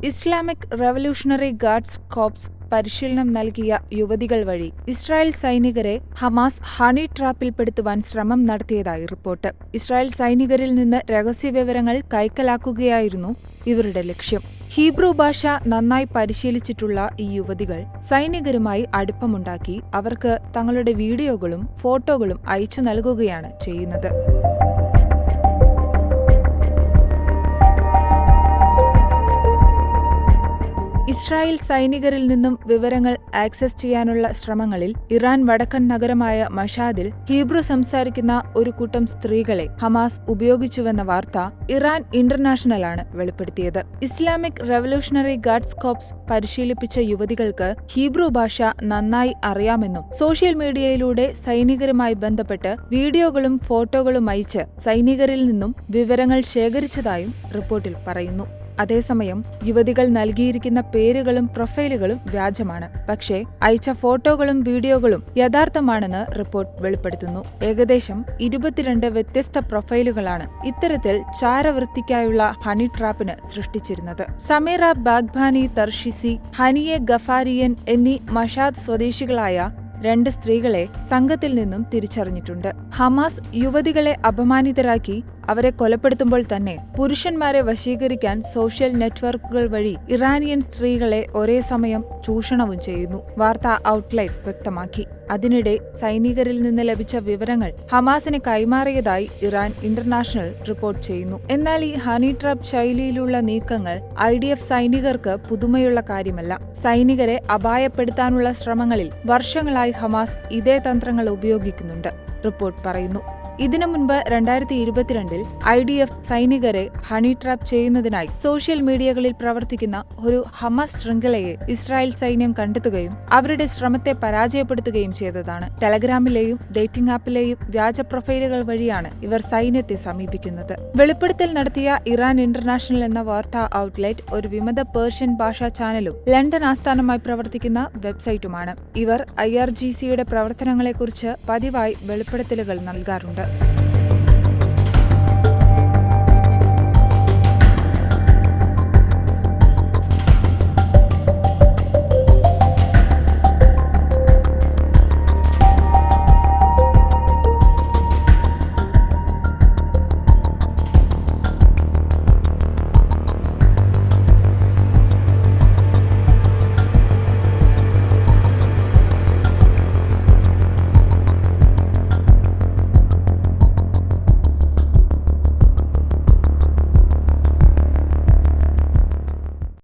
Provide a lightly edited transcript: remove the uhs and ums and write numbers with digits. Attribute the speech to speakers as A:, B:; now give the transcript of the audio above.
A: Islamic Revolutionary Guards corps പരിശീലനം നൽകിയ യുവതികൾ വഴി ഇസ്രായേൽ സൈനികരെ ഹമാസ് ഹണി ട്രാപ്പിൽപ്പെടുത്തുവാൻ ശ്രമം നടത്തിയതായി റിപ്പോർട്ട്. ഇസ്രായേൽ സൈനികരിൽ നിന്ന് രഹസ്യവിവരങ്ങൾ കൈക്കലാക്കുകയായിരുന്നു ഇവരുടെ ലക്ഷ്യം. ഹീബ്രു ഭാഷ നന്നായി പരിശീലിച്ചിട്ടുള്ള ഈ യുവതികൾ സൈനികരുമായി അടുപ്പമുണ്ടാക്കി അവർക്ക് തങ്ങളുടെ വീഡിയോകളും ഫോട്ടോകളും അയച്ചു നൽകുകയാണ് ചെയ്യുന്നത്. ഇസ്രായേൽ സൈനികരിൽ നിന്നും വിവരങ്ങൾ ആക്സസ് ചെയ്യാനുള്ള ശ്രമങ്ങളിൽ ഇറാൻ വടക്കൻ നഗരമായ മഷാദിൽ ഹീബ്രു സംസാരിക്കുന്ന ഒരു കൂട്ടം സ്ത്രീകളെ ഹമാസ് ഉപയോഗിച്ചുവെന്ന വാർത്ത ഇറാൻ ഇന്റർനാഷണലാണ് വെളിപ്പെടുത്തിയത്. ഇസ്ലാമിക് റവല്യൂഷണറി ഗാർഡ്സ് കോർപ്സ് പരിശീലിപ്പിച്ച യുവതികൾക്ക് ഹീബ്രു ഭാഷ നന്നായി അറിയാമെന്നും സോഷ്യൽ മീഡിയയിലൂടെ സൈനികരുമായി ബന്ധപ്പെട്ട് വീഡിയോകളും ഫോട്ടോകളും അയച്ച് സൈനികരിൽ നിന്നും വിവരങ്ങൾ ശേഖരിച്ചതായും റിപ്പോർട്ടിൽ പറയുന്നു. അതേസമയം യുവതികൾ നൽകിയിരിക്കുന്ന പേരുകളും പ്രൊഫൈലുകളും വ്യാജമാണ്. പക്ഷേ അയച്ച ഫോട്ടോകളും വീഡിയോകളും യഥാർത്ഥമാണെന്ന് റിപ്പോർട്ട് വെളിപ്പെടുത്തുന്നു. ഏകദേശം 22 വ്യത്യസ്ത പ്രൊഫൈലുകളാണ് ഇത്തരത്തിൽ ചാരവൃത്തിക്കായുള്ള ഹണി ട്രാപ്പിന് സൃഷ്ടിച്ചിരുന്നത്. സമീറ ബാഗ്ബാനി തർഷിസി, ഹനിയെ ഗഫാരിയൻ എന്നീ മഷാദ് സ്വദേശികളായ 2 സ്ത്രീകളെ സംഘത്തിൽ നിന്നും തിരിച്ചറിഞ്ഞിട്ടുണ്ട്. ഹമാസ് യുവതികളെ അപമാനിതരാക്കി അവരെ കൊലപ്പെടുത്തുമ്പോൾ തന്നെ പുരുഷന്മാരെ വശീകരിക്കാൻ സോഷ്യൽ നെറ്റ്വർക്കുകൾ വഴി ഇറാനിയൻ സ്ത്രീകളെ ഒരേ സമയം ചൂഷണവും ചെയ്യുന്നു, വാർത്താ ഔട്ട്ലെറ്റ് വ്യക്തമാക്കി. അതിനിടെ സൈനികരിൽ നിന്ന് ലഭിച്ച വിവരങ്ങൾ ഹമാസിന് കൈമാറിയതായി ഇറാൻ ഇന്റർനാഷണൽ റിപ്പോർട്ട് ചെയ്യുന്നു. എന്നാൽ ഈ ഹണി ട്രാപ്പ് ശൈലിയിലുള്ള നീക്കങ്ങൾ IDF സൈനികർക്ക് പുതുമയുള്ള കാര്യമല്ല. സൈനികരെ അപായപ്പെടുത്താനുള്ള ശ്രമങ്ങളിൽ വർഷങ്ങളായി ഹമാസ് ഇതേ തന്ത്രങ്ങൾ ഉപയോഗിക്കുന്നുണ്ട്, റിപ്പോർട്ട് പറയുന്നു. ഇതിനു മുൻപ് 2022 IDF സൈനികരെ ഹണി ട്രാപ്പ് ചെയ്യുന്നതിനായി സോഷ്യൽ മീഡിയകളിൽ പ്രവർത്തിക്കുന്ന ഒരു ഹമാസ് ശൃംഖലയെ ഇസ്രായേൽ സൈന്യം കണ്ടെത്തുകയും അവരുടെ ശ്രമത്തെ പരാജയപ്പെടുത്തുകയും ചെയ്തതാണ്. ടെലഗ്രാമിലെയും ഡേറ്റിംഗ് ആപ്പിലെയും വ്യാജ പ്രൊഫൈലുകൾ വഴിയാണ് ഇവർ സൈന്യത്തെ സമീപിക്കുന്നത്. വെളിപ്പെടുത്തൽ നടത്തിയ ഇറാൻ ഇന്റർനാഷണൽ എന്ന വാർത്താ ഔട്ട്ലെറ്റ് ഒരു വിമത പേർഷ്യൻ ഭാഷാ ചാനലും ലണ്ടൻ ആസ്ഥാനമായി പ്രവർത്തിക്കുന്ന വെബ്സൈറ്റുമാണ്. ഇവർ IRGCയുടെ പ്രവർത്തനങ്ങളെക്കുറിച്ച് പതിവായി വെളിപ്പെടുത്തലുകൾ നൽകാറുണ്ട്.